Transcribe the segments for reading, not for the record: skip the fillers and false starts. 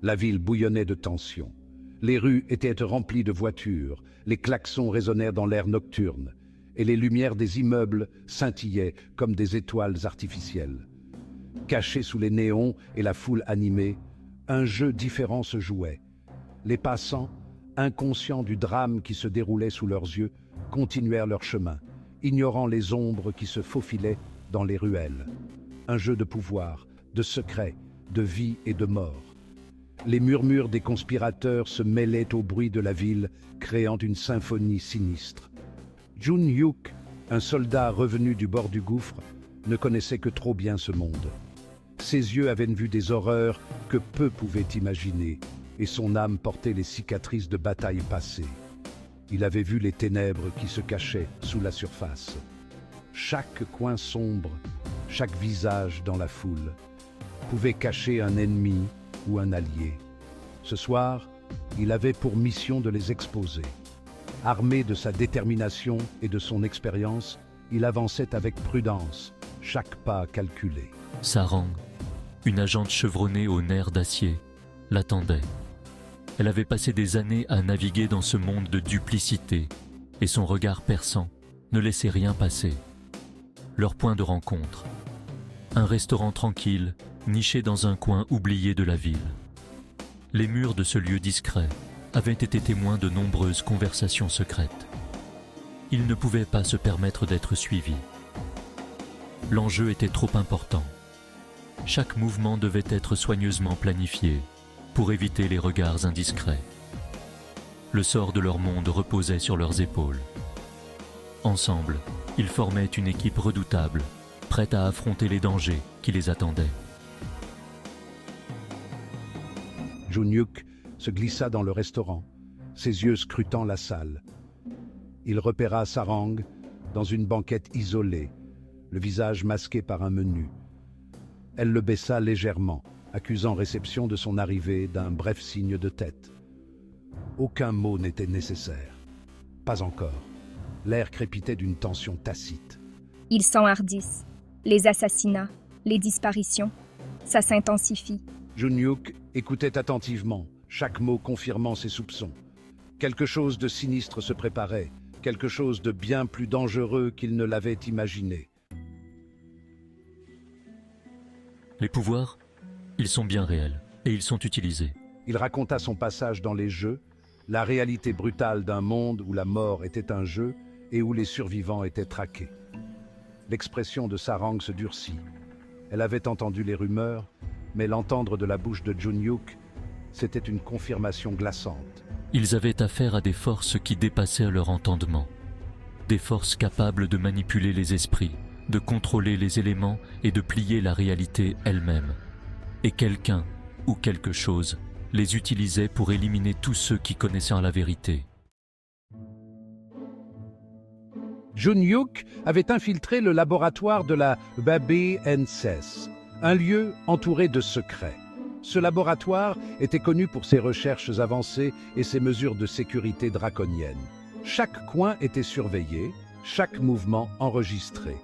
La ville bouillonnait de tension. Les rues étaient remplies de voitures, les klaxons résonnèrent dans l'air nocturne, et les lumières des immeubles scintillaient comme des étoiles artificielles. Cachés sous les néons et la foule animée, un jeu différent se jouait. Les passants, inconscients du drame qui se déroulait sous leurs yeux, continuèrent leur chemin, ignorant les ombres qui se faufilaient dans les ruelles. Un jeu de pouvoir, de secret, de vie et de mort. Les murmures des conspirateurs se mêlaient au bruit de la ville, créant une symphonie sinistre. Jun-hyuk, un soldat revenu du bord du gouffre, ne connaissait que trop bien ce monde. Ses yeux avaient vu des horreurs que peu pouvaient imaginer, et son âme portait les cicatrices de batailles passées. Il avait vu les ténèbres qui se cachaient sous la surface. Chaque coin sombre, chaque visage dans la foule, pouvait cacher un ennemi ou un allié. Ce soir, il avait pour mission de les exposer. Armé de sa détermination et de son expérience, il avançait avec prudence, chaque pas calculé. Sarang, une agente chevronnée aux nerfs d'acier, l'attendait. Elle avait passé des années à naviguer dans ce monde de duplicité, et son regard perçant ne laissait rien passer. Leur point de rencontre, un restaurant tranquille, niché dans un coin oublié de la ville. Les murs de ce lieu discret avaient été témoins de nombreuses conversations secrètes. Ils ne pouvaient pas se permettre d'être suivis. L'enjeu était trop important. Chaque mouvement devait être soigneusement planifié pour éviter les regards indiscrets. Le sort de leur monde reposait sur leurs épaules. Ensemble, ils formaient une équipe redoutable, prête à affronter les dangers qui les attendaient. Jun-hyuk se glissa dans le restaurant, ses yeux scrutant la salle. Il repéra Sarang dans une banquette isolée, le visage masqué par un menu. Elle le baissa légèrement, accusant réception de son arrivée d'un bref signe de tête. Aucun mot n'était nécessaire. Pas encore. L'air crépitait d'une tension tacite. Ils s'enhardissent. Les assassinats, les disparitions, ça s'intensifie. Jun-hyuk écoutait attentivement, chaque mot confirmant ses soupçons. Quelque chose de sinistre se préparait, quelque chose de bien plus dangereux qu'il ne l'avait imaginé. Les pouvoirs, ils sont bien réels et ils sont utilisés. Il raconta son passage dans les jeux, la réalité brutale d'un monde où la mort était un jeu et où les survivants étaient traqués. L'expression de Sarang se durcit. Elle avait entendu les rumeurs, mais l'entendre de la bouche de Jun-hyuk, c'était une confirmation glaçante. Ils avaient affaire à des forces qui dépassaient leur entendement. Des forces capables de manipuler les esprits, de contrôler les éléments et de plier la réalité elle-même. Et quelqu'un, ou quelque chose, les utilisait pour éliminer tous ceux qui connaissaient la vérité. Jun-hyuk avait infiltré le laboratoire de la BBNCS, un lieu entouré de secrets. Ce laboratoire était connu pour ses recherches avancées et ses mesures de sécurité draconiennes. Chaque coin était surveillé, chaque mouvement enregistré.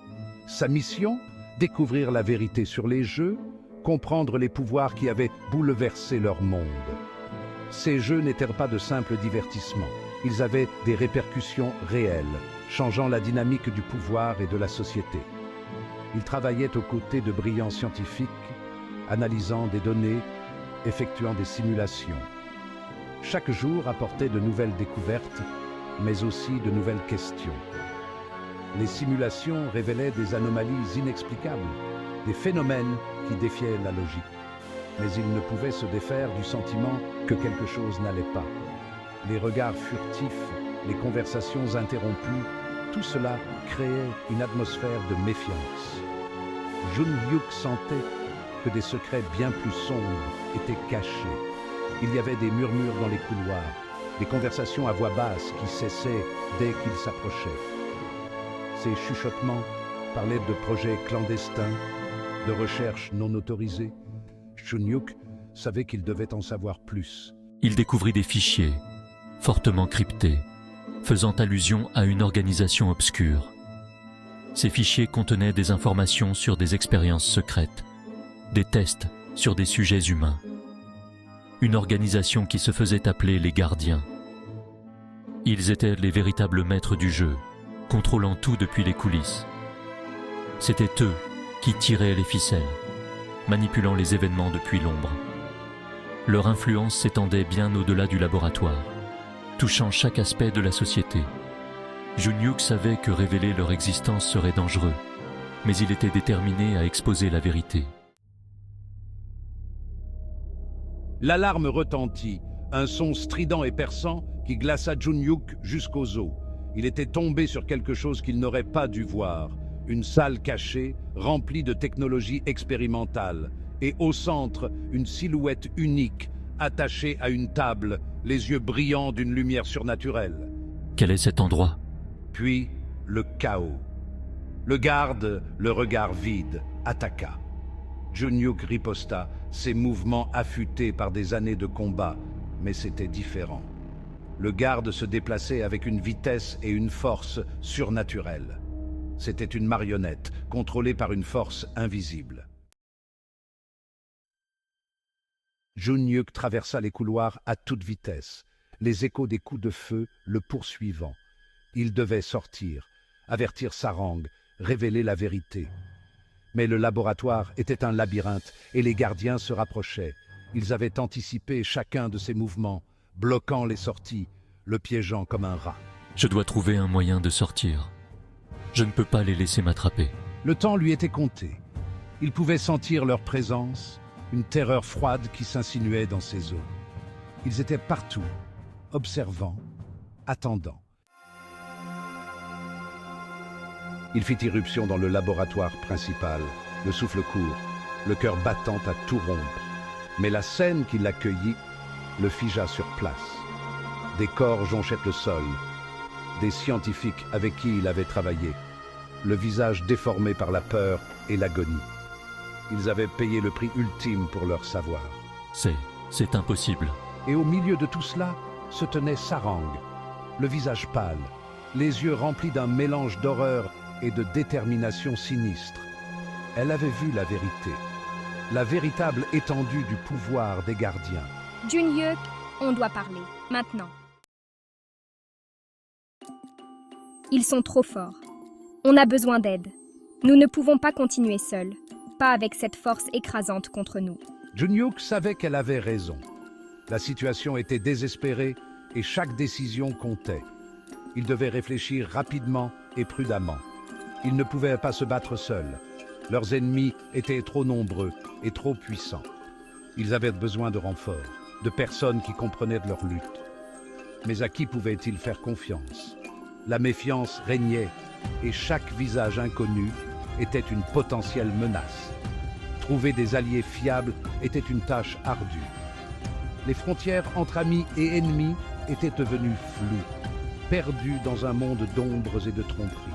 Sa mission, découvrir la vérité sur les jeux, comprendre les pouvoirs qui avaient bouleversé leur monde. Ces jeux n'étaient pas de simples divertissements, ils avaient des répercussions réelles, changeant la dynamique du pouvoir et de la société. Il travaillait aux côtés de brillants scientifiques, analysant des données, effectuant des simulations. Chaque jour apportait de nouvelles découvertes, mais aussi de nouvelles questions. Les simulations révélaient des anomalies inexplicables, des phénomènes qui défiaient la logique. Mais ils ne pouvaient se défaire du sentiment que quelque chose n'allait pas. Les regards furtifs, les conversations interrompues, tout cela créait une atmosphère de méfiance. Jun-hyuk sentait que des secrets bien plus sombres étaient cachés. Il y avait des murmures dans les couloirs, des conversations à voix basse qui cessaient dès qu'ils s'approchaient. Ces chuchotements parlaient de projets clandestins, de recherches non autorisées. Jun-hyuk savait qu'il devait en savoir plus. Il découvrit des fichiers, fortement cryptés, faisant allusion à une organisation obscure. Ces fichiers contenaient des informations sur des expériences secrètes, des tests sur des sujets humains. une organisation qui se faisait appeler les Gardiens. Ils étaient les véritables maîtres du jeu, contrôlant tout depuis les coulisses. C'étaient eux qui tiraient les ficelles, manipulant les événements depuis l'ombre. Leur influence s'étendait bien au-delà du laboratoire, touchant chaque aspect de la société. Junyuk savait que révéler leur existence serait dangereux, mais il était déterminé à exposer la vérité. L'alarme retentit, un son strident et perçant qui glaça Junyuk jusqu'aux os. Il était tombé sur quelque chose qu'il n'aurait pas dû voir. Une salle cachée, remplie de technologies expérimentales. Et au centre, une silhouette unique, attachée à une table, les yeux brillants d'une lumière surnaturelle. Quel est cet endroit? Puis, le chaos. Le garde, le regard vide, attaqua. Junyuk riposta, ses mouvements affûtés par des années de combat, mais c'était différent. Le garde se déplaçait avec une vitesse et une force surnaturelles. C'était une marionnette, contrôlée par une force invisible. Junyuk traversa les couloirs à toute vitesse, les échos des coups de feu le poursuivant. Il devait sortir, avertir Sarang, révéler la vérité. Mais le laboratoire était un labyrinthe et les gardiens se rapprochaient. Ils avaient anticipé chacun de ses mouvements, bloquant les sorties, le piégeant comme un rat. Je dois trouver un moyen de sortir. Je ne peux pas les laisser m'attraper. Le temps lui était compté. Il pouvait sentir leur présence, une terreur froide qui s'insinuait dans ses os. Ils étaient partout, observant, attendant. Il fit irruption dans le laboratoire principal, le souffle court, le cœur battant à tout rompre. Mais la scène qui l'accueillit le figea sur place. Des corps jonchaient le sol, des scientifiques avec qui il avait travaillé, le visage déformé par la peur et l'agonie. Ils avaient payé le prix ultime pour leur savoir. C'est impossible. Et au milieu de tout cela se tenait Sarang, le visage pâle, les yeux remplis d'un mélange d'horreur et de détermination sinistre. Elle avait vu la vérité, la véritable étendue du pouvoir des gardiens. Junyuk, on doit parler, maintenant. Ils sont trop forts. On a besoin d'aide. Nous ne pouvons pas continuer seuls, pas avec cette force écrasante contre nous. Junyuk savait qu'elle avait raison. La situation était désespérée et chaque décision comptait. Il devait réfléchir rapidement et prudemment. Ils ne pouvaient pas se battre seuls. Leurs ennemis étaient trop nombreux et trop puissants. Ils avaient besoin de renforts, de personnes qui comprenaient de leur lutte. Mais à qui pouvaient-ils faire confiance? La méfiance régnait et chaque visage inconnu était une potentielle menace. Trouver des alliés fiables était une tâche ardue. Les frontières entre amis et ennemis étaient devenues floues, perdues dans un monde d'ombres et de tromperies.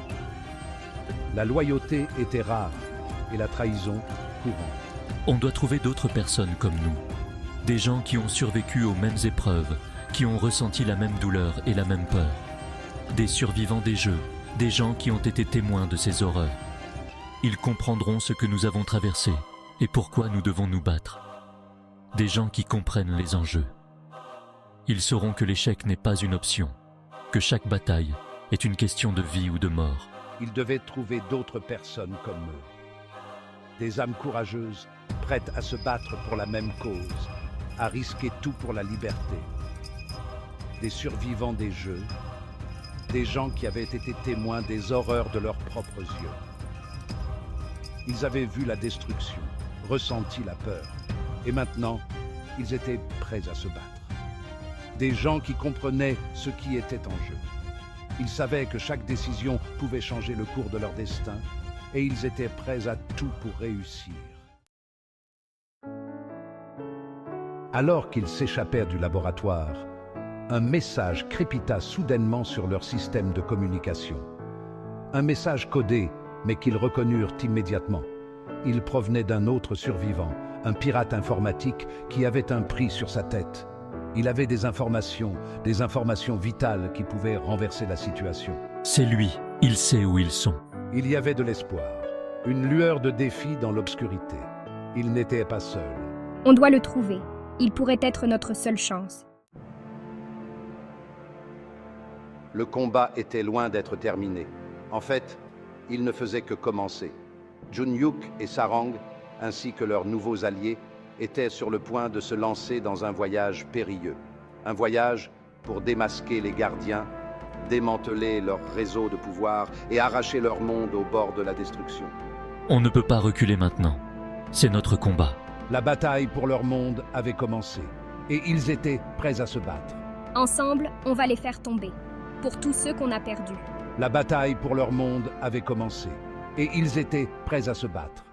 La loyauté était rare et la trahison courante. On doit trouver d'autres personnes comme nous. Des gens qui ont survécu aux mêmes épreuves, qui ont ressenti la même douleur et la même peur. Des survivants des jeux, des gens qui ont été témoins de ces horreurs. Ils comprendront ce que nous avons traversé et pourquoi nous devons nous battre. Des gens qui comprennent les enjeux. Ils sauront que l'échec n'est pas une option, que chaque bataille est une question de vie ou de mort. Ils devaient trouver d'autres personnes comme eux. Des âmes courageuses, prêtes à se battre pour la même cause, à risquer tout pour la liberté. Des survivants des jeux, des gens qui avaient été témoins des horreurs de leurs propres yeux. Ils avaient vu la destruction, ressenti la peur, et maintenant, ils étaient prêts à se battre. Des gens qui comprenaient ce qui était en jeu. Ils savaient que chaque décision pouvait changer le cours de leur destin, et ils étaient prêts à tout pour réussir. Alors qu'ils s'échappèrent du laboratoire, un message crépita soudainement sur leur système de communication. Un message codé, mais qu'ils reconnurent immédiatement. Il provenait d'un autre survivant, un pirate informatique qui avait un prix sur sa tête. Il avait des informations vitales qui pouvaient renverser la situation. C'est lui, il sait où ils sont. Il y avait de l'espoir, une lueur de défi dans l'obscurité. Il n'était pas seul. On doit le trouver. Il pourrait être notre seule chance. Le combat était loin d'être terminé. En fait, il ne faisait que commencer. Jun-Hyuk et Sarang, ainsi que leurs nouveaux alliés, étaient sur le point de se lancer dans un voyage périlleux. Un voyage pour démasquer les gardiens, démanteler leur réseau de pouvoir et arracher leur monde au bord de la destruction. On ne peut pas reculer maintenant. C'est notre combat. La bataille pour leur monde avait commencé, et ils étaient prêts à se battre. Ensemble, on va les faire tomber. Pour tous ceux qu'on a perdus. La bataille pour leur monde avait commencé, et ils étaient prêts à se battre.